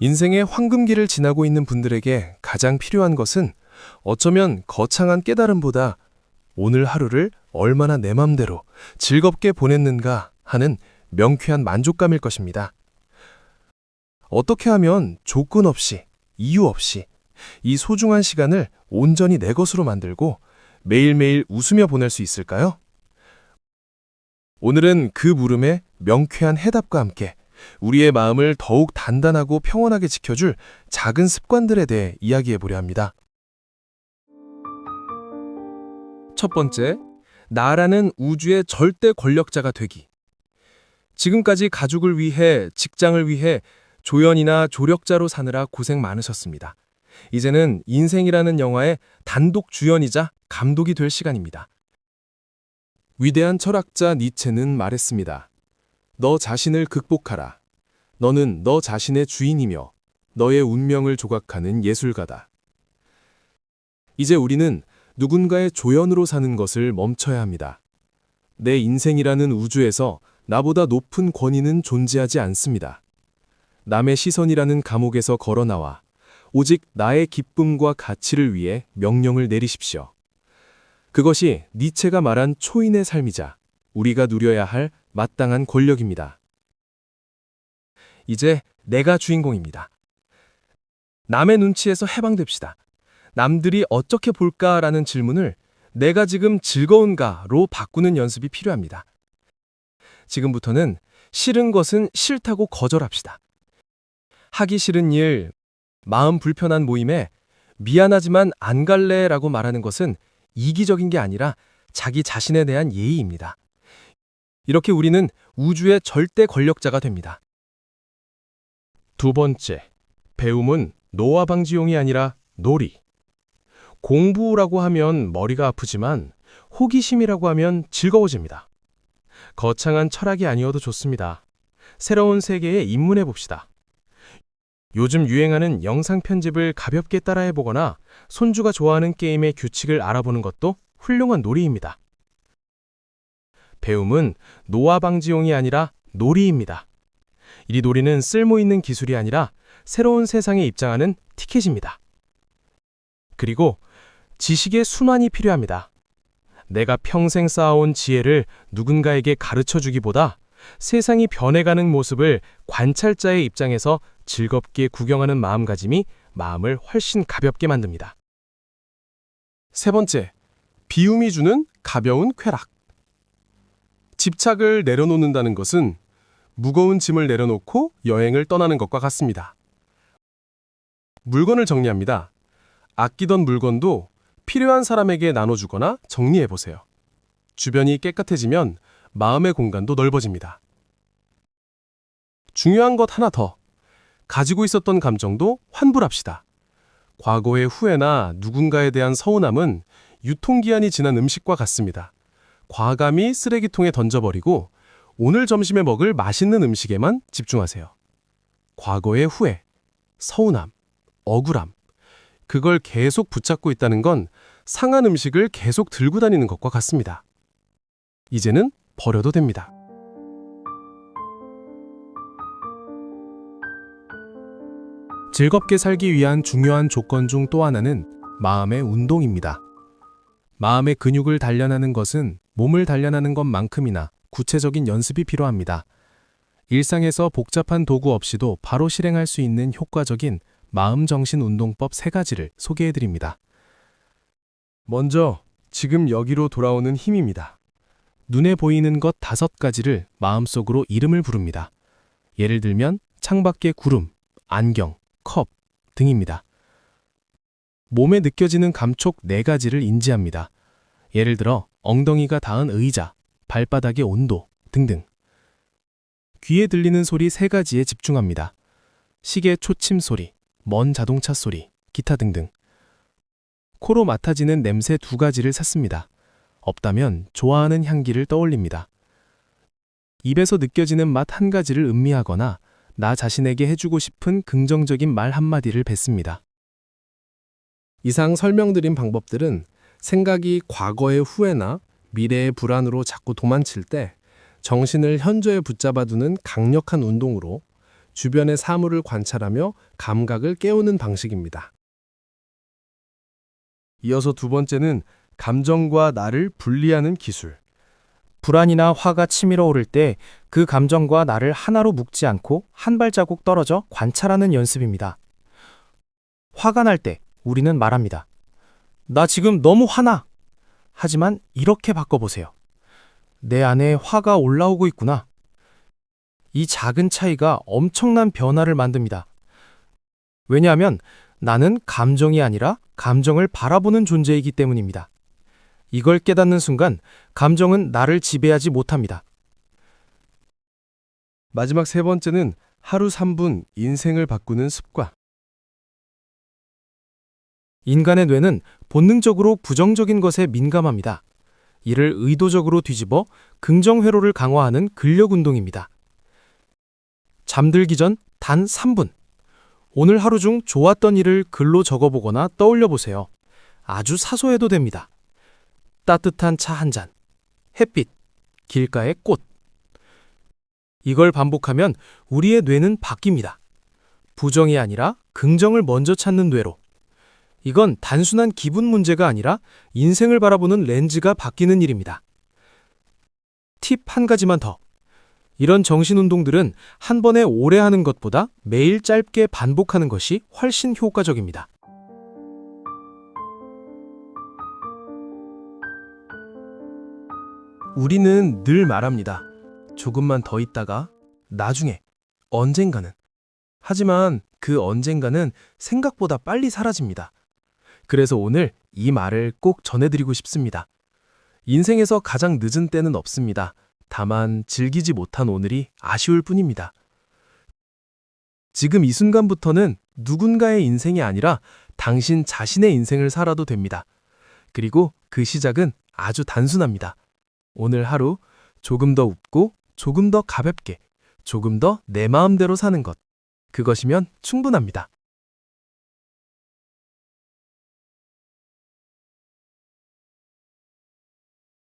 인생의 황금기를 지나고 있는 분들에게 가장 필요한 것은 어쩌면 거창한 깨달음보다 오늘 하루를 얼마나 내 맘대로 즐겁게 보냈는가 하는 명쾌한 만족감일 것입니다. 어떻게 하면 조건 없이, 이유 없이 이 소중한 시간을 온전히 내 것으로 만들고 매일매일 웃으며 보낼 수 있을까요? 오늘은 그 물음에 명쾌한 해답과 함께 우리의 마음을 더욱 단단하고 평온하게 지켜줄 작은 습관들에 대해 이야기해 보려 합니다. 첫 번째, 나라는 우주의 절대 권력자가 되기. 지금까지 가족을 위해, 직장을 위해 조연이나 조력자로 사느라 고생 많으셨습니다. 이제는 인생이라는 영화의 단독 주연이자 감독이 될 시간입니다. 위대한 철학자 니체는 말했습니다. 너 자신을 극복하라. 너는 너 자신의 주인이며 너의 운명을 조각하는 예술가다. 이제 우리는 누군가의 조연으로 사는 것을 멈춰야 합니다. 내 인생이라는 우주에서 나보다 높은 권위는 존재하지 않습니다. 남의 시선이라는 감옥에서 걸어나와 오직 나의 기쁨과 가치를 위해 명령을 내리십시오. 그것이 니체가 말한 초인의 삶이자 우리가 누려야 할 마땅한 권력입니다. 이제 내가 주인공입니다. 남의 눈치에서 해방됩시다. 남들이 어떻게 볼까라는 질문을 내가 지금 즐거운가로 바꾸는 연습이 필요합니다. 지금부터는 싫은 것은 싫다고 거절합시다. 하기 싫은 일, 마음 불편한 모임에 미안하지만 안 갈래라고 말하는 것은 이기적인 게 아니라 자기 자신에 대한 예의입니다. 이렇게 우리는 우주의 절대 권력자가 됩니다. 두 번째, 배움은 노화 방지용이 아니라 놀이. 공부라고 하면 머리가 아프지만 호기심이라고 하면 즐거워집니다. 거창한 철학이 아니어도 좋습니다. 새로운 세계에 입문해 봅시다. 요즘 유행하는 영상 편집을 가볍게 따라해보거나 손주가 좋아하는 게임의 규칙을 알아보는 것도 훌륭한 놀이입니다. 배움은 노화 방지용이 아니라 놀이입니다. 이 놀이는 쓸모있는 기술이 아니라 새로운 세상에 입장하는 티켓입니다. 그리고 지식의 순환이 필요합니다. 내가 평생 쌓아온 지혜를 누군가에게 가르쳐주기보다 세상이 변해가는 모습을 관찰자의 입장에서 즐겁게 구경하는 마음가짐이 마음을 훨씬 가볍게 만듭니다. 세 번째, 비움이 주는 가벼운 쾌락. 집착을 내려놓는다는 것은 무거운 짐을 내려놓고 여행을 떠나는 것과 같습니다. 물건을 정리합니다. 아끼던 물건도 필요한 사람에게 나눠주거나 정리해보세요. 주변이 깨끗해지면 마음의 공간도 넓어집니다. 중요한 것 하나 더. 가지고 있었던 감정도 환불합시다. 과거의 후회나 누군가에 대한 서운함은 유통기한이 지난 음식과 같습니다. 과감히 쓰레기통에 던져버리고 오늘 점심에 먹을 맛있는 음식에만 집중하세요. 과거의 후회, 서운함, 억울함, 그걸 계속 붙잡고 있다는 건 상한 음식을 계속 들고 다니는 것과 같습니다. 이제는 버려도 됩니다. 즐겁게 살기 위한 중요한 조건 중 또 하나는 마음의 운동입니다. 마음의 근육을 단련하는 것은 몸을 단련하는 것만큼이나 구체적인 연습이 필요합니다. 일상에서 복잡한 도구 없이도 바로 실행할 수 있는 효과적인 마음정신운동법 3가지를 소개해드립니다. 먼저 지금 여기로 돌아오는 힘입니다. 눈에 보이는 것 5가지를 마음속으로 이름을 부릅니다. 예를 들면 창밖의 구름, 안경, 컵 등입니다. 몸에 느껴지는 감촉 4가지를 인지합니다. 예를 들어 엉덩이가 닿은 의자, 발바닥의 온도 등등. 귀에 들리는 소리 3가지에 집중합니다. 시계 초침 소리, 먼 자동차 소리, 기타 등등. 코로 맡아지는 냄새 2가지를 샀습니다. 없다면 좋아하는 향기를 떠올립니다. 입에서 느껴지는 맛 1가지를 음미하거나 나 자신에게 해주고 싶은 긍정적인 말 한마디를 뱉습니다. 이상 설명드린 방법들은 생각이 과거의 후회나 미래의 불안으로 자꾸 도망칠 때 정신을 현재에 붙잡아두는 강력한 운동으로 주변의 사물을 관찰하며 감각을 깨우는 방식입니다. 이어서 두 번째는 감정과 나를 분리하는 기술. 불안이나 화가 치밀어 오를 때 그 감정과 나를 하나로 묶지 않고 한 발자국 떨어져 관찰하는 연습입니다. 화가 날 때 우리는 말합니다. 나 지금 너무 화나. 하지만 이렇게 바꿔보세요. 내 안에 화가 올라오고 있구나. 이 작은 차이가 엄청난 변화를 만듭니다. 왜냐하면 나는 감정이 아니라 감정을 바라보는 존재이기 때문입니다. 이걸 깨닫는 순간 감정은 나를 지배하지 못합니다. 마지막 세 번째는 하루 3분 인생을 바꾸는 습관. 인간의 뇌는 본능적으로 부정적인 것에 민감합니다. 이를 의도적으로 뒤집어 긍정 회로를 강화하는 근력 운동입니다. 잠들기 전 단 3분. 오늘 하루 중 좋았던 일을 글로 적어보거나 떠올려 보세요. 아주 사소해도 됩니다. 따뜻한 차 한 잔, 햇빛, 길가의 꽃. 이걸 반복하면 우리의 뇌는 바뀝니다. 부정이 아니라 긍정을 먼저 찾는 뇌로. 이건 단순한 기분 문제가 아니라 인생을 바라보는 렌즈가 바뀌는 일입니다. 팁 한 가지만 더. 이런 정신운동들은 한 번에 오래 하는 것보다 매일 짧게 반복하는 것이 훨씬 효과적입니다. 우리는 늘 말합니다. 조금만 더 있다가, 나중에, 언젠가는. 하지만 그 언젠가는 생각보다 빨리 사라집니다. 그래서 오늘 이 말을 꼭 전해드리고 싶습니다. 인생에서 가장 늦은 때는 없습니다. 다만 즐기지 못한 오늘이 아쉬울 뿐입니다. 지금 이 순간부터는 누군가의 인생이 아니라 당신 자신의 인생을 살아도 됩니다. 그리고 그 시작은 아주 단순합니다. 오늘 하루 조금 더 웃고 조금 더 가볍게 조금 더 내 마음대로 사는 것. 그것이면 충분합니다.